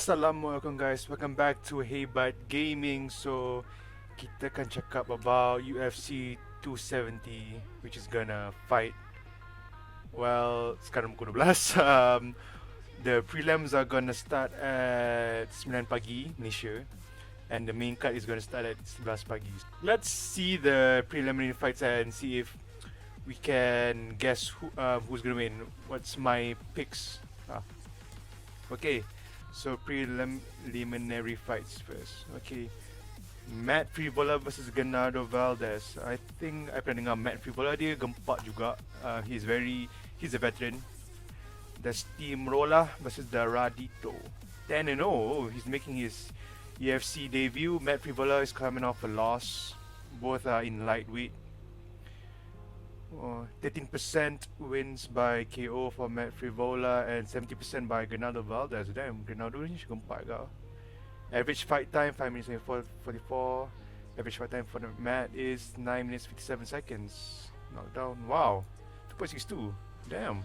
Assalamualaikum guys, welcome back to Heavyweight Gaming. So kita akan cakap about UFC 270 which is gonna fight. Well, sekarang pukul 12. The prelims are gonna start at 9 pagi Malaysia and the main card is gonna start at 11 pagi. Let's see the preliminary fights and see if we can guess who's gonna win. What's my picks? Okay. So preliminary fights first. Okay. Matt Frivola versus Gennado Valdes. I think I pernah dengar Matt Frivola, dia gempak juga. He's a veteran. The Steamroller versus the Radito. 10-0. He's making his UFC debut. Matt Frivola is coming off a loss. Both are in lightweight. 13% wins by KO for Matt Frivola and 70% by Gennado Valdes. Damn, Gennado ni gempak kau. Average fight time 5 minutes and 44. Average fight time for the Matt is 9 minutes 57 seconds. Knockdown. Wow. 2.62. Damn.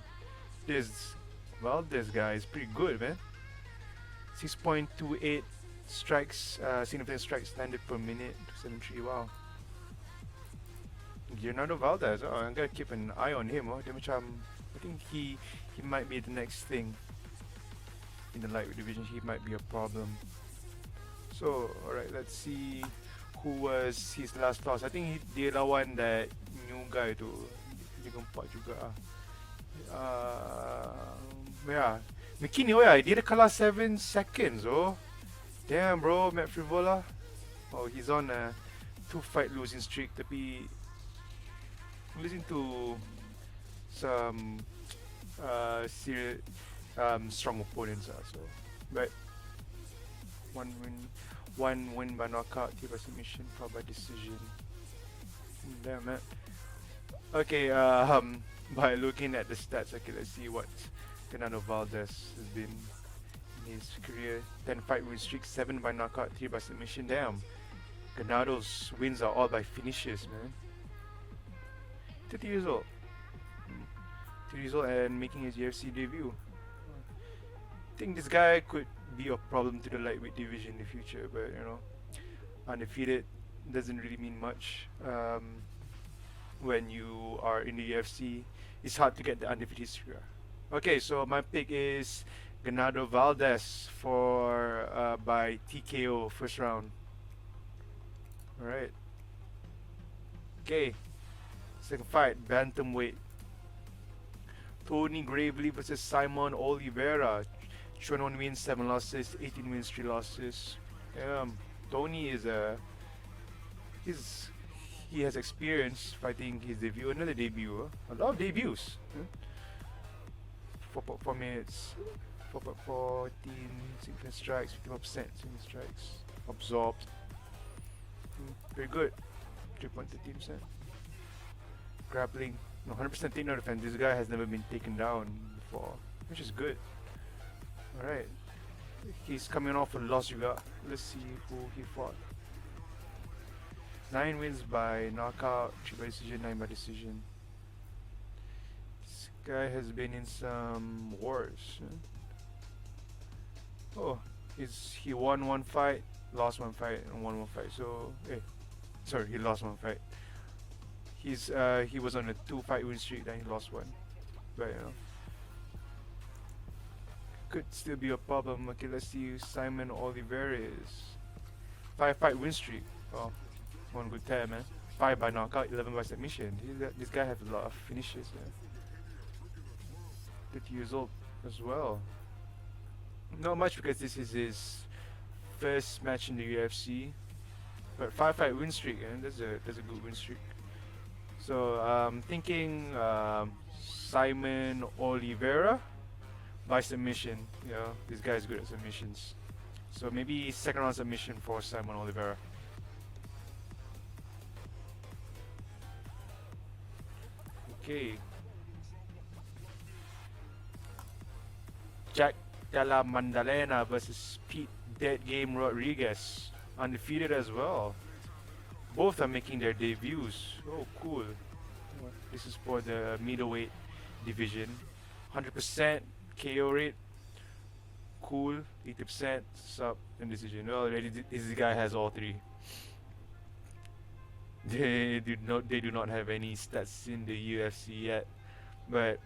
This Valdes guy is pretty good, man. 6.28 strikes, significant strikes landed per minute. 273. Wow. Gennado Valdes, I'm gonna keep an eye on him. Dia macam, I think he might be the next thing in the lightweight division. He might be a problem. So, alright, let's see who was his last loss. I think dia lawan that new guy tu. Dia gempak juga. Yeah, McKinney, dia dah kalah 7 seconds. Damn bro, Matt Frivola. He's on a 2-fight losing streak. Tapi losing to some strong opponents. But one win by knockout, 3 by submission, 4 by decision. Damn man. Okay, by looking at the stats, okay, let's see what Gennado Valdes has been in his career. 10 fight win streak, 7 by knockout, 3 by submission. Damn, Gennado's wins are all by finishes, man. 30 years old. 30 years old and making his UFC debut. I think this guy could be a problem to the lightweight division in the future, but you know, undefeated doesn't really mean much. When you are in the UFC, it's hard to get the undefeated streak. Okay, so my pick is Gennado Valdes for by TKO first round. Alright. Okay. Second fight, bantamweight. Tony Gravely versus Simon Oliveira. 21 wins, 7 losses, 18 wins, 3 losses. Tony is he has experience fighting his debut, another debut. A lot of debuts. 4.4 minutes, 4.14 significant strikes, 51% significant strikes, absorbed. Very good, 3.13%. Grappling, 100% takedown defense. This guy has never been taken down before, which is good. Alright, he's coming off a loss juga. Let's see who he fought. 9 wins by knockout, 3 by decision, 9 by decision. This guy has been in some wars. He won 1 fight, lost 1 fight, and won 1 fight. So, he lost 1 fight. He was on a 2-fight win streak, then he lost 1. But you know, could still be a problem. Okay, let's see who Simon Oliveira is. 5-fight win streak. One good time, man. 5 by knockout, 11 by submission. This guy has a lot of finishes, man. 30 years old as well. Not much because this is his first match in the UFC. But 5-fight win streak, and that's a good win streak. So I'm thinking Simon Oliveira by submission. You know, this guy is good at submissions. So maybe second round submission for Simon Oliveira. Okay. Jack Della Maddalena versus Pete Dead Game Rodriguez. Undefeated as well. Both are making their debuts. Oh, cool. This is for the middleweight division. 100% KO rate. cool. 80% sub and decision. Well, this guy has all three. They do not have any stats in the UFC yet, but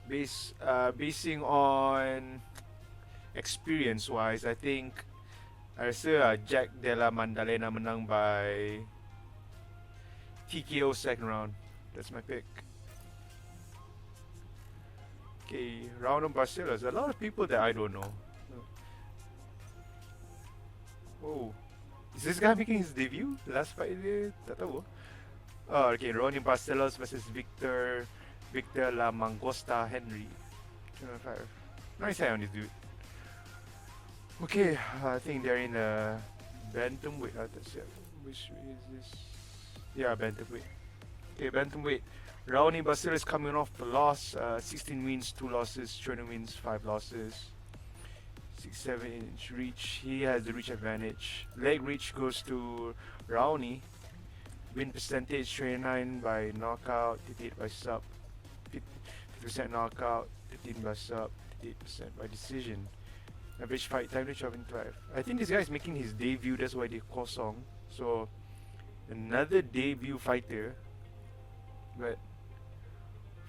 basing on experience wise, I think I rasa Jack Della Maddalena menang by TKO second round. That's my pick. Okay, round of Barcelos. A lot of people that I don't know. Oh, is this guy making his debut? Last fight dia? Tak tahu. Oh, okay, Ronnie Barcelos versus Victor La Mangosta Henry. 205. Nice high on this dude. Okay, I think they're in a bantamweight. Which way is this? Yeah, bantamweight. Okay, bantamweight. Raoni Barcelos coming off the loss. 16 wins, 2 losses. 20 wins, 5 losses. 6-7 inch reach. He has the reach advantage. Leg reach goes to Raoni. Win percentage 29 by knockout, 58 by sub. 50% knockout, 15 by sub, 8% by decision. Average fight time to 12. I think this guy is making his debut, that's why they call song. So another debut fighter. But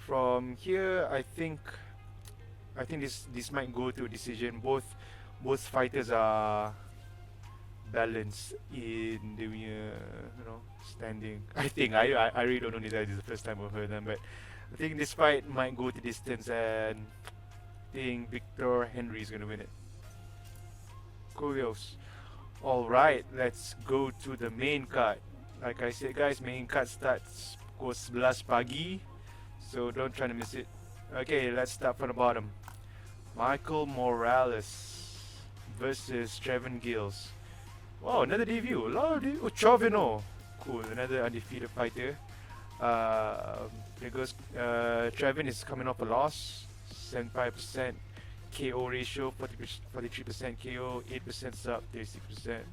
from here I think this might go to a decision. Both fighters are balanced in the standing. I really don't know this guy. This is the first time I've heard them, but I think this fight might go to distance, and I think Victor Henry is gonna win it. Curious. Alright, let's go to the main card. Like I said guys, main card starts pukul 11 pagi, so don't try to miss it. Okay, let's start from the bottom. Michael Morales versus Trevon Gills. Wow, another debut. A lot of debut. Oh, Trevon. Cool, another undefeated fighter. There goes Trevon is coming off a loss. 75% KO ratio, 43% KO, 8% sub, 36%.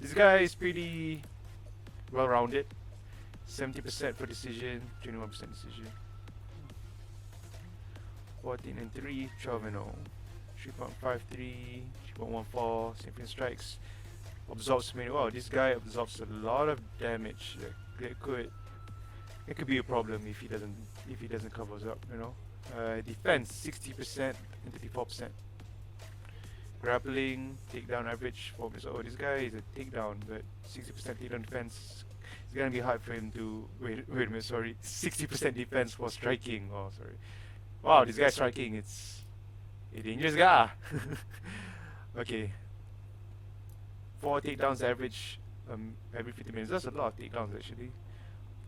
This guy is pretty well rounded. 70% for decision, 21% decision. 14-3, Trevon. 3.53, 3.14, same strikes. Absorbs many. Wow, this guy absorbs a lot of damage. It could be a problem if he doesn't cover up. Defense 60% and 34%. Grappling, takedown average 4 minutes. Oh, this guy is a takedown, but 60% takedown defense. It's gonna be hard for him to wait a minute. Sorry, 60% defense for striking. Oh, sorry. Wow, this guy striking. It's a dangerous guy. Okay. 4 takedowns average every 50 minutes. That's a lot of takedowns actually.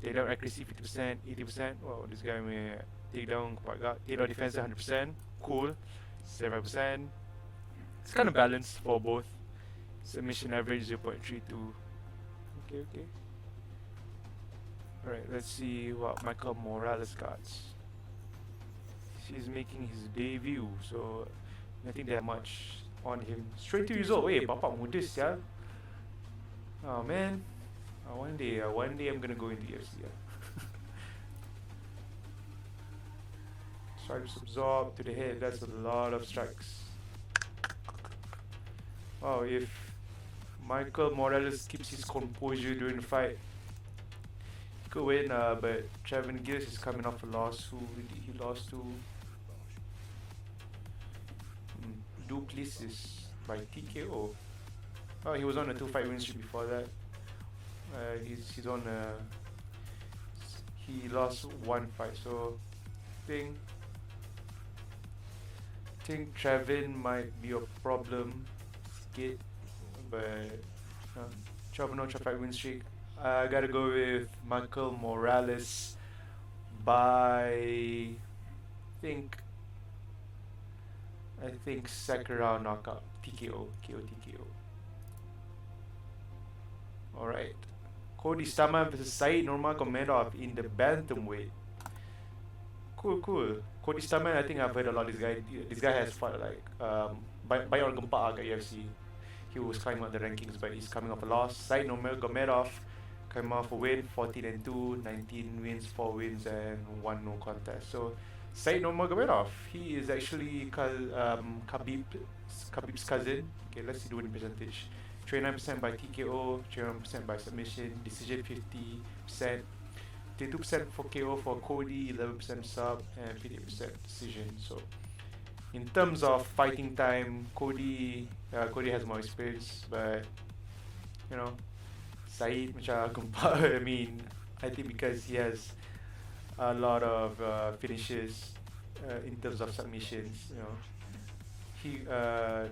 Takedown accuracy 50%, 80%. Wow, this guy may takedown quite got. Takedown defense 100%. Cool. 7%. It's kind of balanced for both. Submission average 0.32. Okay. Alright, let's see what Michael Morales got. He's making his debut, so nothing that much on him. Straight to result. Wait, bapak muda sial. Oh man. One day I'm gonna go into UFC. Strikes absorbed to the head. That's a lot of strikes. Wow, if Michael Morales keeps his composure during the fight, he could win. But Trevon Gills is coming off a loss. Who he lost to? Duplessis by TKO. Oh, he was on a 2-fight win streak before that. He's on a. He lost 1 fight, so I think Trevon might be a problem. Skid, but Trevon on 2-fight win streak. I gotta go with Michael Morales by I think second round knockout, TKO. Alright. Cody Salman versus Said Nurmagomedov in the bantamweight. Cool. Cody Salman, I think I've heard a lot of this guy. This guy has fought like banyak orang gempak at UFC. He was climbing up the rankings, but he's coming off a loss. Said Nurmagomedov came off a win, 14-2, 19 wins, 4 wins, and 1 no contest. So Said Nurmagomedov. He is actually Khabib's cousin. Okay, let's see the winning percentage. 29% by TKO, 21% by submission, decision 50%, 32% for KO for Cody, 11% sub, and 50% decision. So, in terms of fighting time, Cody has more experience, but you know, Said macam kumpa. I mean, I think because he has a lot of finishes in terms of submissions, you know,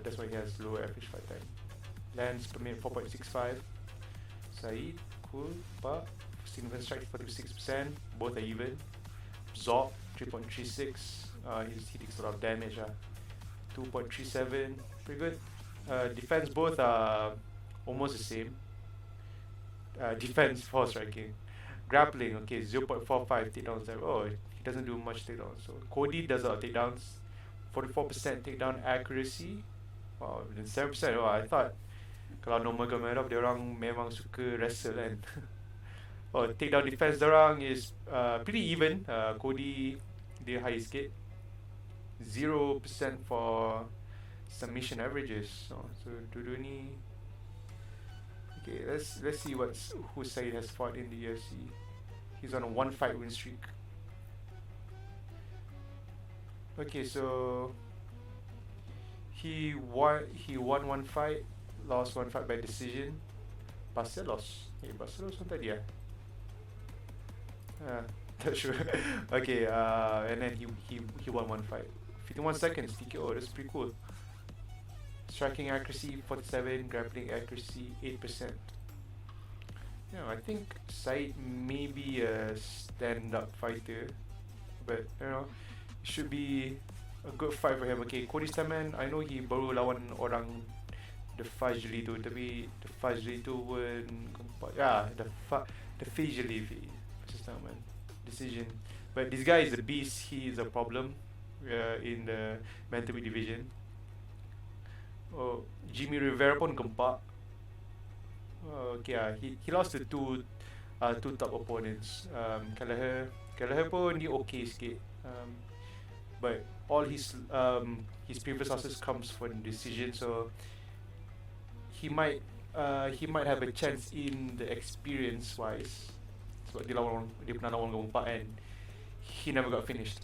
that's why he has low average fight time. Lands per minute 4.65. Said, cool, but significant strike 46%, both are even. Zob 3.36. He takes a lot of damage. 2.37, pretty good. Defense both are almost the same. Defense for striking. Grappling, okay, 0.45 takedowns. Oh, he doesn't do much takedowns. So Cody does a lot of takedowns. 44% takedown accuracy. Wow, then 7%. Oh, I thought kalau Nurmagomedov dia orang memang suka wrestle kan. Oh, takedown defense dia orang is pretty even. Cody dia high sikit. 0% for submission averages. So dua-dua ni. Okay, let's see who Said has fought in the UFC. He's on a 1-fight win streak. Okay, so he won one fight, lost one fight by decision. Barcelos. Barcelos on tadi not sure. Okay, and then he won one fight. 51 seconds TKO. That's pretty cool. Striking accuracy 47, grappling accuracy 8%. Yeah, I think Said may be a stand-up fighter, but you know, it should be a good fight for him. Okay, Cody Salman, I know he baru lawan orang the Fajli tu, tapi the Fajli tu pun the Fajli Francis Ngannou decision. But this guy is a beast. He is a problem in the bantamweight division. Oh, Jimmy Rivera pun gempak. Okay, he lost to two top opponents. Kelleher pun dia okay sikit. But all his previous losses comes from decision, so he might have a chance in the experience wise. Sebab dia pernah lawan gempak and he never got finished.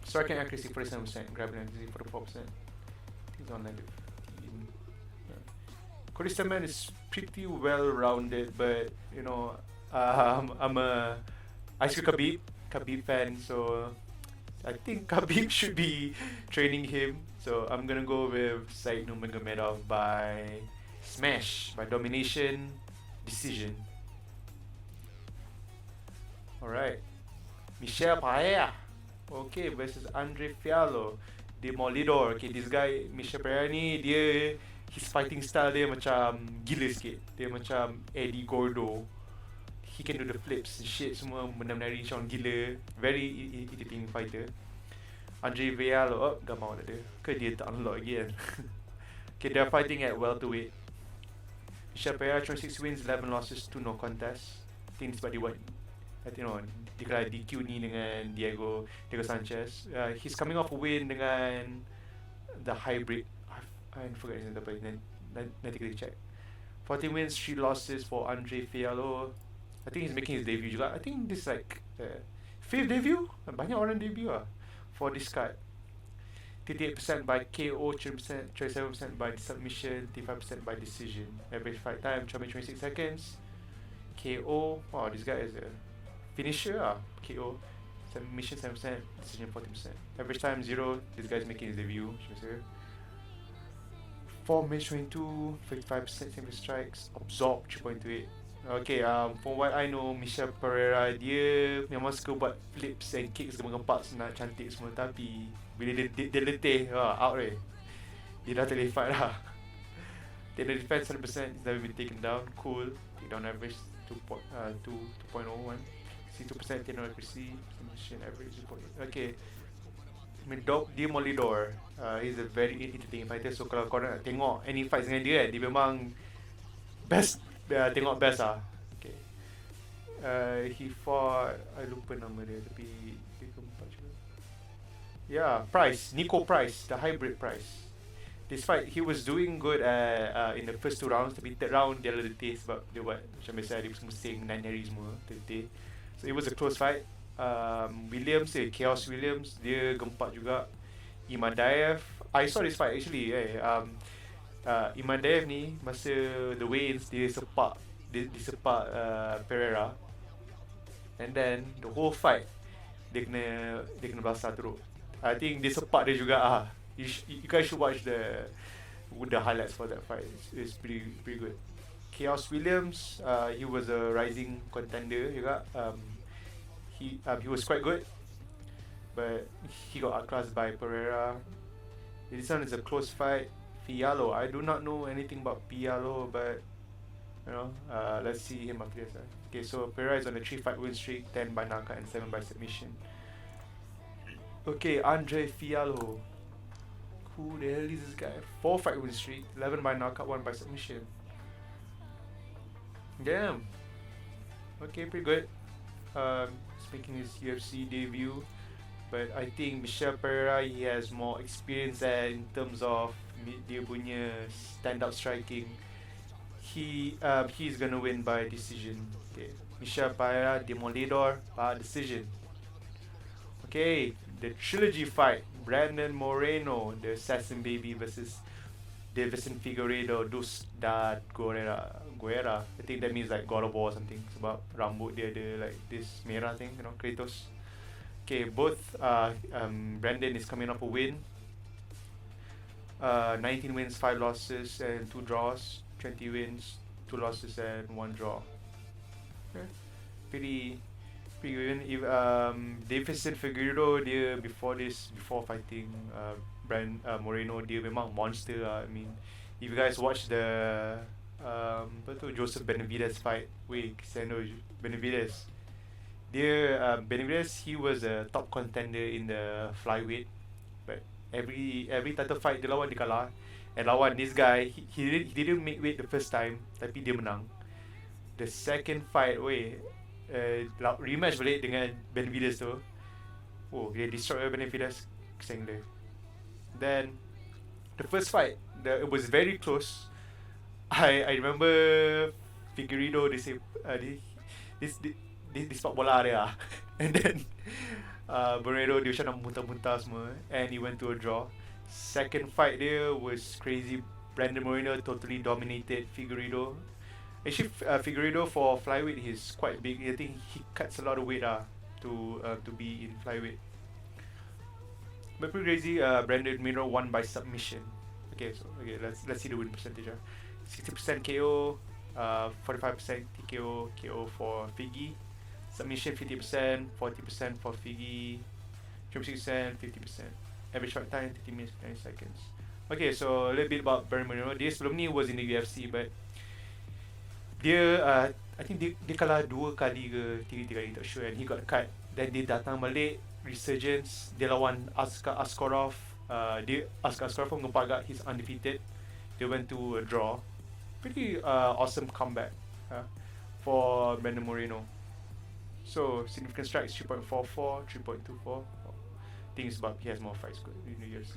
Striking accuracy 47%, grappling accuracy 44%. He's on like 15. Cody Salman is pretty well rounded, but you know, I still Khabib fan, so I think Khabib should be training him. So I'm gonna go with Said Nurmagomedov by smash, by domination, decision. Alright, Michel Pereira, okay, versus Andre Fialo, Demolidor. Okay, this guy Michel Pereira ni his fighting style dia macam gila sikit. Dia macam Eddie Gordo. He can do the flips, shit semua menari macam gila. Very irritating fighter. Andre Fialo, gamau dah dia. Ke dia tak unlock lagi kan? Okay, they're fighting at welterweight. Michel Pereira 26 wins, 11 losses, 2 no contests. I think sebab dia buat dia kalah DQ ni dengan Diego Sanchez. He's coming off a win dengan the hybrid. I forgot his name apa. Nanti kita check. 14 wins, 3 losses for Andre Fialo. I think he's making his debut juga. I think this like 5th debut. Banyak orang debut for this card. 38% by KO, 27% by submission, 35% by decision. Average fight time 26 seconds. KO. Wow, this guy is a finisher. KO. Submission 7%, decision 40%. Average time 0. This guy's making his debut. 4 minutes 22, 55% single strikes, absorb 3.28. Okay, from what I know, Michel Pereira dia memang suka buat flips and kicks, gempak senang cantik semua, tapi bila dia letih, out dia dah tak boleh fight lah. Takedown defense 100%, he's never been taken down, cool. Takedown average 2.01. 62% takedown accuracy, submission average 2.8. Okay. Dia Molidor, he's a very entertaining fighter. So kalau korang nak tengok any fights dengan dia, dia memang best. Tengok best lah. Okay. He fought, I lupa nama dia, tapi dia keempat juga. Yeah, Price, Nico Price, the hybrid Price. This fight, he was doing good in the first 2 rounds, tapi third round dia ada letih sebab dia buat macam biasa dia pusing nari semua, letih. So it was a close fight. Williams, Chaos Williams, dia gempak juga. Imadaev, I saw this fight actually. Imadaev ni masa the weigh-ins dia sepak, dia sepak Pereira, and then the whole fight dia kena belasah teruk. I think dia sepak dia juga you guys should watch the highlights for that fight. It's pretty good. Chaos Williams, he was a rising contender juga. He was quite good, but he got outclassed by Pereira. This one is a close fight. Fialo, I do not know anything about Fialo, but let's see him after this. Okay, so Pereira is on a 3-fight win streak, 10 by knockout and 7 by submission. Okay, Andre Fialo. Who the hell is this guy? 4-fight win streak, 11 by knockout, 1 by submission. Damn. Okay, pretty good. Making his UFC debut, but I think Michel Pereira, he has more experience in terms of dia punya stand-up striking. He's gonna win by decision. Okay, Michel Pereira, Demolidor by decision. Okay, the trilogy fight: Brandon Moreno, the assassin baby, versus Deiveson Figueiredo dos da Guerra. I think that means like God of War or something. Sebab rambut dia ada like this merah thing, Kratos. Okay, both Brandon is coming off a win. 19 wins, 5 losses and 2 draws. 20 wins, 2 losses and 1 draw. Okay. Pretty good. If Deiveson Figueiredo, dia before fighting Moreno, dia memang monster. I mean, if you guys watch the Joseph Benavidez fight, Benavidez, Benavidez, he was a top contender in the flyweight, but every title fight dia lawan dia kalah, and lawan this guy, he didn't make weight the first time, tapi dia menang. The second fight, rematch balik dengan Benavidez tu, dia destroy Benavidez, keseng dia. Then the first fight, it was very close. I remember Figueiredo, they say this sepak bola dia and then Moreno dia macam nak muntah-muntah semua, and he went to a draw. Second fight dia was crazy. Brandon Moreno totally dominated Figueiredo. Actually, Figueiredo for flyweight, he's quite big. I think he cuts a lot of weight to be in flyweight. But pretty crazy. Brandon Moreno won by submission. Okay, let's see the win percentage. 60% KO, 45% TKO, KO for Figgy. Submission 50%, 40% for Figgy, 26%, 50%. Average fight time 30 minutes 90 seconds. Okay, so a little bit about Brandon Moreno. Dia sebelum ni was in the UFC, but dia I think dia kalah 2 kali ke 3 kali, tak sure, and he got cut. Then dia datang balik, resurgence, dia lawan Askarov. Askarov pun gempak, he's undefeated. They went to a draw. Pretty awesome comeback for Brandon Moreno. So significant strikes 3.44, 3.24. Things about he has more fights good in the UFC.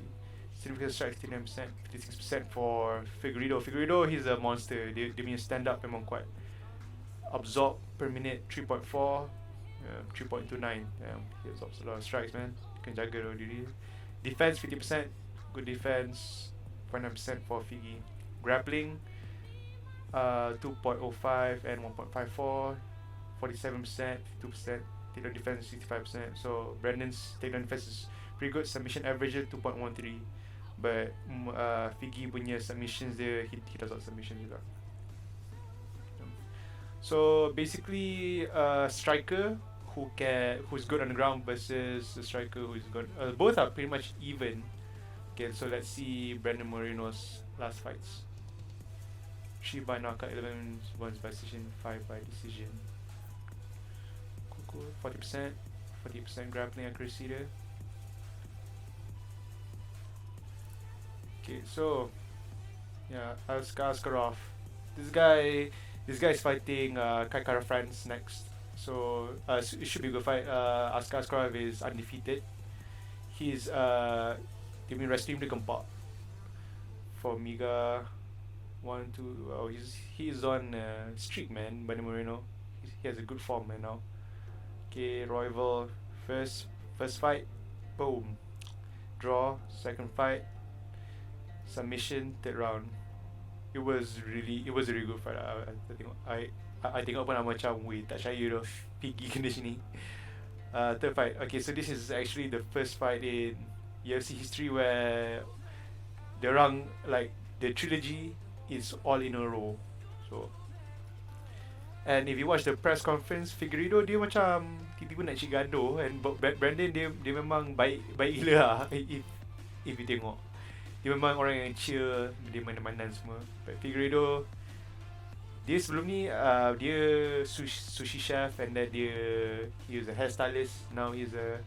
Significant strikes 39%, 56% for Figueiredo. Figueiredo, he's a monster. Dia punya stand up memang kuat. Absorb per minute 3.4, 3.29. He absorbs a lot of strikes, man. Can jaga diri. Defense 50%, good defense. 0.9% for Figgy. Grappling 2.05 and 1.54, 47%, 52%. Takedown defense 65%. So Brandon's takedown defense is pretty good. Submission average 2.13, but Figgy punya submissions dia, he does not submission juga. So basically, striker who's good on the ground versus a striker who's good. Both are pretty much even. Okay, so let's see Brandon Moreno's last fights. 3 by knockout, 11 ones by decision, 5 by decision. Cool. 40%, 40% grappling accuracy there. Okay, so yeah, Askarov. This guy is fighting Kai Kara France next. So it should be a good fight. Askarov is undefeated. He's dia punya wrestling dia gempak. For Miga 1-2, oh he's on streak, man. Brandon Moreno, he has a good form man now. Okay, Royval, first fight, boom, draw. Second fight, submission. Third round, it was a really good fight. I tengok pun macam weh tak percaya tu Piggy kena sini. Third fight, okay, so this is actually the first fight in UFC history where diorang like the trilogy is all in a row. So, and if you watch the press conference, Figueiredo dia macam tiba-tiba nak cik gaduh, and Brandon dia memang baik gila lah. If you tengok, dia memang orang yang chill, dia mana-mana semua. But Figueiredo, dia sebelum ni dia sushi chef, and then he was a hairstylist. Now he's a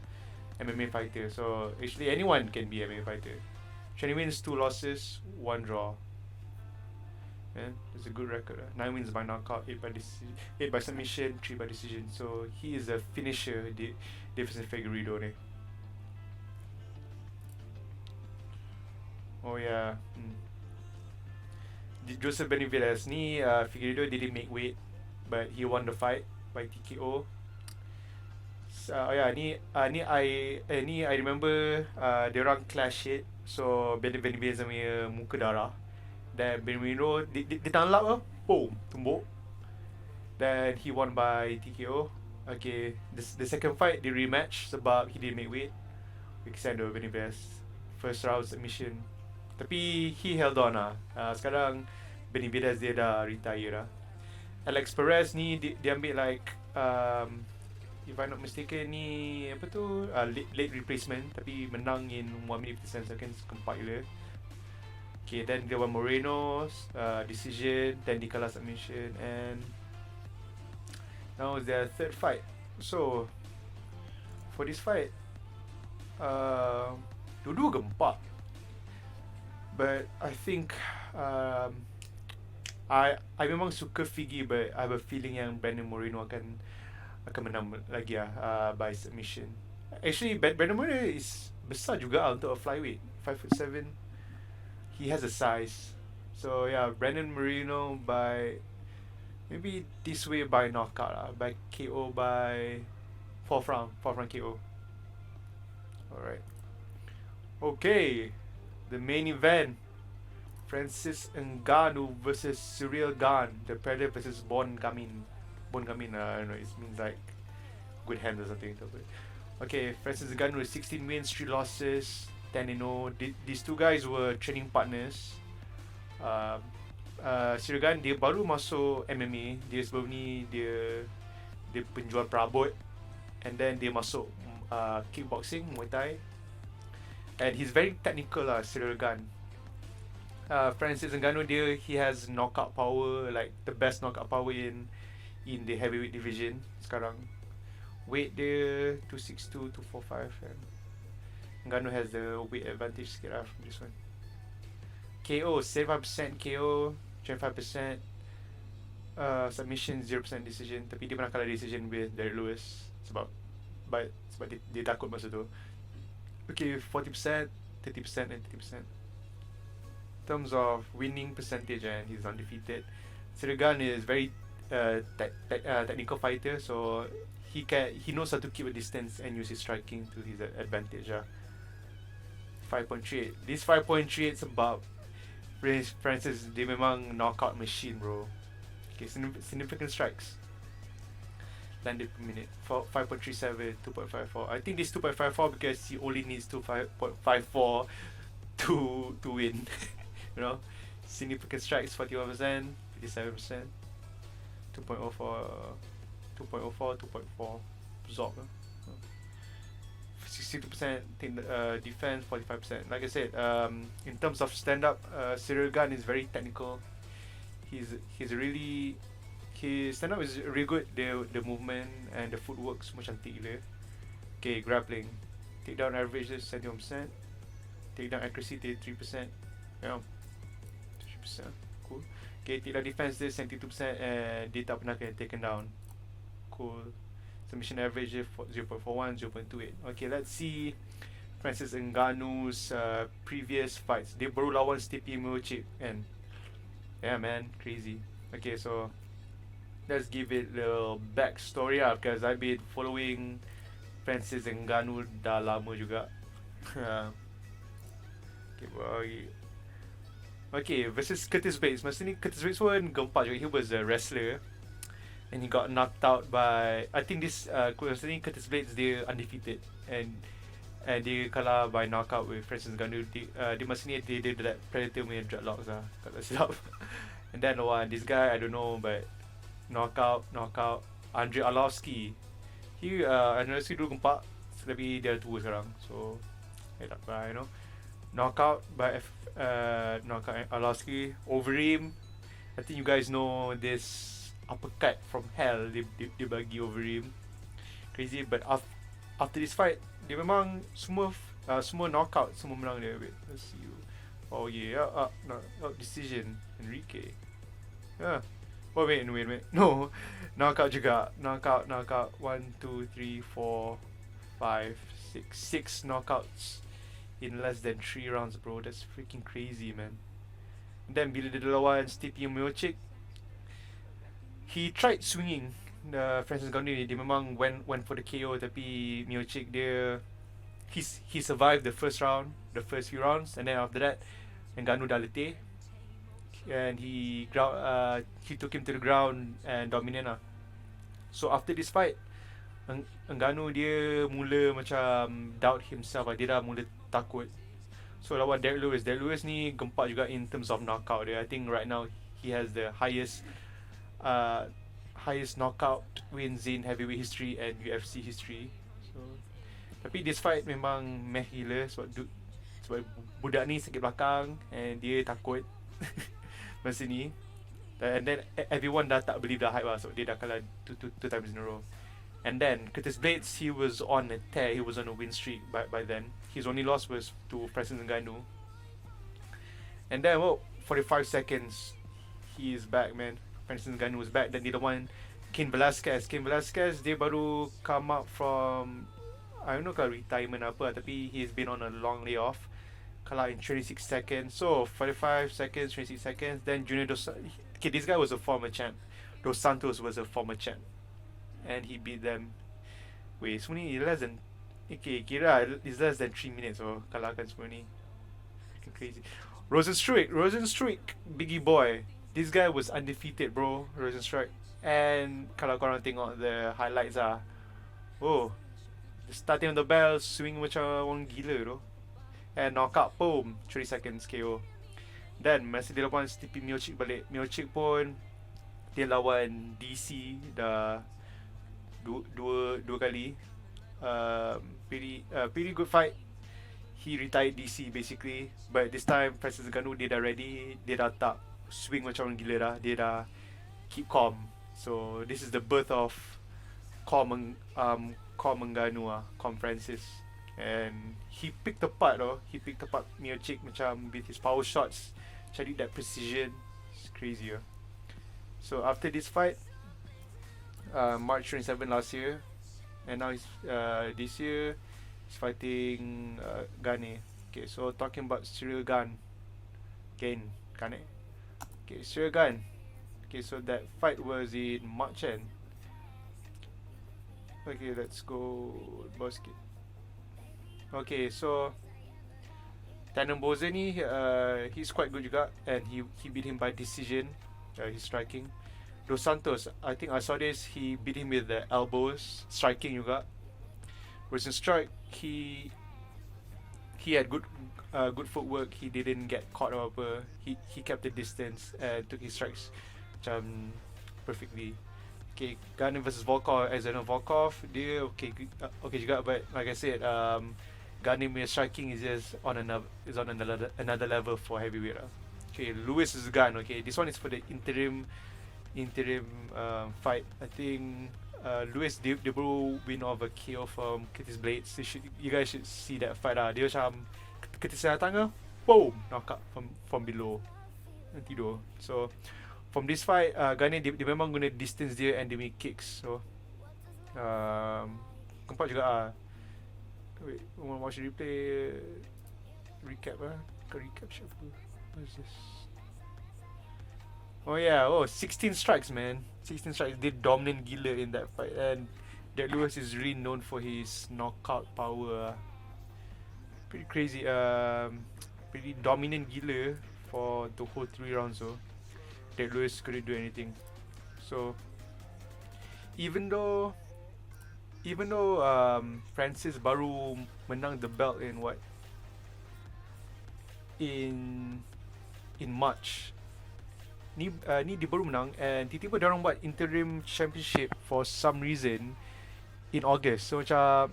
MMA fighter. So actually anyone can be a MMA fighter. 20 wins, 2 losses, 1 draw. Man, that's a good record. 9 wins by knockout, 8 by submission, 3 by decision. So he is a finisher, Deiveson Figueiredo ni. Oh yeah. Joseph Benavidez ni, Figueiredo didn't make weight, but he won the fight by TKO. Oh yeah, ni I remember diorang clash it. So Benavidez punya muka darah. Then Benavidez dia tanglap lah, boom, tumbuk. Then he won by TKO. Okay, the second fight the rematch sebab he didn't make weight. Alexander Benavidez, first round submission. Tapi he held on lah. Sekarang Benavidez dia dah retire lah. Alex Perez ni dia ambil like if I'm not mistaken ni apa tu late replacement, tapi menang in 1 minute 57 seconds, kempat gila. Okay, then dia won Moreno decision, then dia kalah submission, and now is their third fight. So for this fight dua-dua gempak, but I think I memang suka Figgy, but I have a feeling yang Brandon Moreno akan menang lagi lah by submission. Actually Brandon Moreno is besar juga untuk a flyweight, 5'7". He has a size. So yeah, Brandon Moreno by maybe this way by knockout lah, by KO by fourth round KO. Alright. Okay, the main event, Francis Ngannou versus Cyril Gane, the Predator versus Bon Gamin. I don't know, it means like good hand or something. Okay, Francis Ngannou with 16 wins, 3 losses, 10-0. These two guys were training partners. Cyril Gane dia baru masuk MMA. Dia sebelum ni dia penjual perabot, and then dia masuk kickboxing, Muay Thai, and he's very technical lah, Cyril Gane. Francis Ngannou he has knockout power, like the best knockout power in the heavyweight division sekarang. Weight dia 262, 245, and Ngannou has the weight advantage sikit lah from this one. KO 75% KO, 25% submission, 0% decision. Tapi dia pernah kalah decision with Derek Lewis sebab dia takut masa tu. Okay, 40%, 30% and 30%. In terms of winning percentage, and he's undefeated. Cyril Gane is very technical fighter, so he knows how to keep a distance and use his striking to his advantage. 5.38. This 5.38 sebab Francis dia memang knockout machine, bro. Okay, significant strikes landed per minute. 5.37, 2.54. I think this 2.54 because he only needs 2.54 to win. You know, significant strikes 41%, 57%, 2.04, 2.4, absorb. 62% defense, 45%. Like I said, in terms of stand up, Cyril Gane is very technical. His stand up is really good. The movement and the footwork semua cantik gila. Okay, grappling, takedown average is 71%, takedown accuracy 33%. Yeah, 3%. Cool. Okay, takedown defense is 72%, and dia tak pernah kena taken down. Cool. Submission average is 0.41, 0.28. Okay, let's see Francis Ngannou's previous fights. Dia baru lawan Stipe Miocic, and yeah man, crazy. Okay, so let's give it a little backstory because I've been following Francis Ngannou dah lama juga. Okay, versus Curtis Blades. Masa ni Curtis Blades pun gempak juga. He was a wrestler and he got knocked out by, I think this masa ni Curtis Blades dia undefeated, and dia kalah by knockout with Francis Ngannou. Dia masa ni dia that Predator punya dreadlocks lah, tak silap. And then this guy I don't know, but knockout Andrei Arlovski. Andrei Arlovski dulu gempak, tapi dia tua sekarang, so tak apa, you know. Knockout Arlovski over him. I think you guys know this uppercut from hell dia bagi over him. Crazy, but after this fight dia memang semua knockout, semua menang dia. Wait, let's see. Oh yeah, decision Enrique. Yeah. Oh wait. No, knockout juga. Knockout. 1, 2, 3, 4, 5, 6 knockouts in less than 3 rounds, bro. That's freaking crazy, man. And then bila dia lawan Stipe Miocic, he tried swinging. Francis Ngannou ni dia memang went for the KO, tapi Miocic he survived the first few rounds, and then after that Ngannou dah letih, and he took him to the ground and dominate lah. So after this fight, Ngannou dia mula macam doubt himself lah. Dia dah mula takut. So lawan Derek Lewis ni gempak juga in terms of knockout dia. I think right now he has the highest knockout wins in heavyweight history and UFC history. So tapi this fight memang meh gila sebab budak ni sakit belakang and dia takut masa ni. And then everyone dah tak believe the hype lah, so dia dah kalah two times in a row. And then Curtis Blades, he was on a tear, he was on a win streak by then. His only loss was to Francis Ngannou. And then 45 seconds he is back, man. Francis Ngannou was back. Then the one Cain Velasquez, dia baru come up from, I don't know kalau retirement apa, tapi he's been on a long layoff. Kalah in 26 seconds. So 45 seconds, 26 seconds. Then Junior this guy was a former champ. Dos Santos was a former champ, and he beat them. Wait, semua ni less than, kira it's less than 3 minutes. So kalahkan semua ni. Crazy. Rosenstruik, biggie boy. This guy was undefeated, bro. Rosenstruik. And kalau korang tengok the highlights starting on the bell, swing macam orang gila tu. And knockout, boom, 30 seconds KO. Then masa dia lawan Stipe Miocic balik, Miocic pun dia lawan DC dah dua kali. Pretty good fight. He retired DC basically, but this time Francis Ngannou dia dah ready, dia dah tak swing macam orang gila dah, dia dah keep calm. So this is the birth of calm Ngannou, calm Francis. And he picked apart Miocic macam with his power shots, cari that precision. It's crazy. So after this fight, March 27 last year, and now this year he's fighting Gane. Okay, so talking about Cyril Gane. Okay, Cyril Gane. Okay, so that fight was in March end. Okay, let's go basket. Okay, so Tannen Boze ni he's quite good juga, and he beat him by decision. His striking. Dos Santos, I think I saw this, he beat him with the elbows, striking juga. Rosenstruik, he had good footwork. He didn't get caught or apa. He kept the distance and took his strikes macam perfectly. Okay, Gane versus Alexander Volkov, dia okay juga, but like I said, Gane striking is just on another level for heavyweight. Okay, Lewis is Gane. Okay, this one is for the interim fight. I think Lewis dia baru win over KO from Curtis Blades. You guys should see that fight lah. Dia macam Curtis datang boom, knockout from below, tidur. So from this fight, Gane dia memang guna distance dia and dia make kicks. So gempak juga Wait, wanna watch the replay? Recap recap shit. What is this? Oh yeah, 16 strikes, man. 16 strikes. Dia dominant gila in that fight, and Derek Lewis is really known for his knockout power. Pretty crazy. Pretty dominant gila for the whole 3 rounds. So Derek Lewis couldn't do anything. So even though Francis baru menang the belt in what, in March ni dia baru menang, and tiba-tiba dia orang buat interim championship for some reason in August. So macam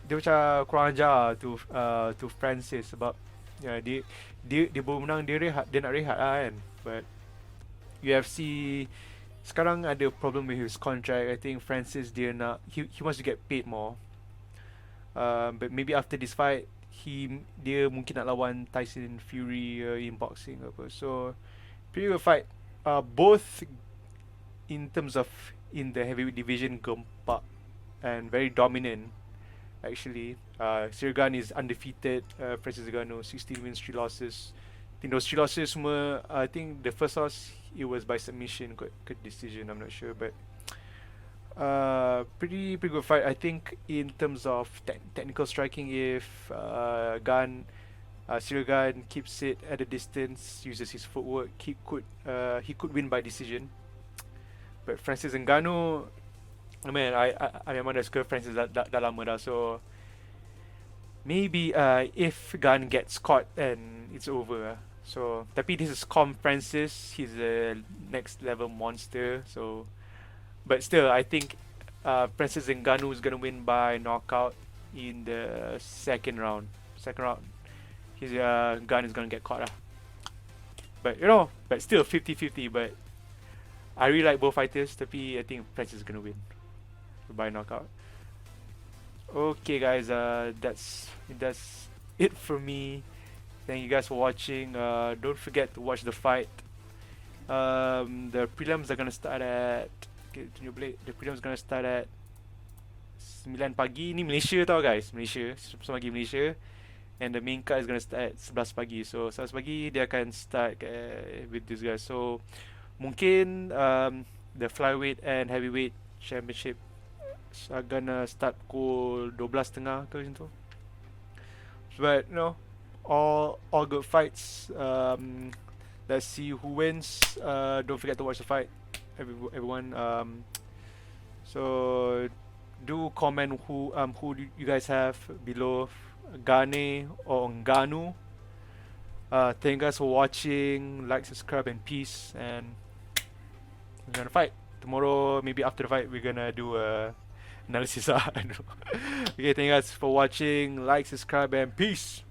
dia macam kurang ajar to Francis sebab dia baru menang, dia nak rehat lah kan. But UFC sekarang ada problem with his contract. I think Francis dia nak, he wants to get paid more. But maybe after this fight dia mungkin nak lawan Tyson Fury in boxing apa. So pretty good fight. Both in terms of in the heavyweight division gempak and very dominant actually. Cyril Gane is undefeated. Francis Ngannou 16 wins 3 losses. I think those 3 losses semua, I think the first loss it was by submission, good decision, I'm not sure, but pretty good fight. I think in terms of technical striking, if Cyril Gane keeps it at a distance, uses his footwork, he could win by decision. But Francis Ngannou, I mean, I memang dah suka Francis dah lama dah, so maybe if Gane gets caught and it's over. So tapi this is Francis, he's a next level monster. So but still, I think Francis Ngannou is gonna win by knockout in the second round. His Gane is gonna get caught lah. But but still 50-50. But I really like both fighters. Tapi I think Francis is gonna win by knockout. Okay, guys. That's it for me. Thank you guys for watching. Don't forget to watch the fight. The prelims are gonna start at the prelims gonna start at 9 pagi. Ni Malaysia tau guys, Malaysia, semua pagi Malaysia. And the main card is gonna start at 11 pagi. So 11 pagi dia akan start with this guys. So mungkin the flyweight and heavyweight championship are gonna start pukul 12.30 ke macam tu. But all good fights. Let's see who wins. Don't forget to watch the fight, everyone. So do comment who you guys have below, Gane or Ngannou. Thank you guys for watching. Like, subscribe, and peace. And we're gonna fight tomorrow. Maybe after the fight we're gonna do a analysis. I don't know. Okay, thank you guys for watching. Like, subscribe, and peace.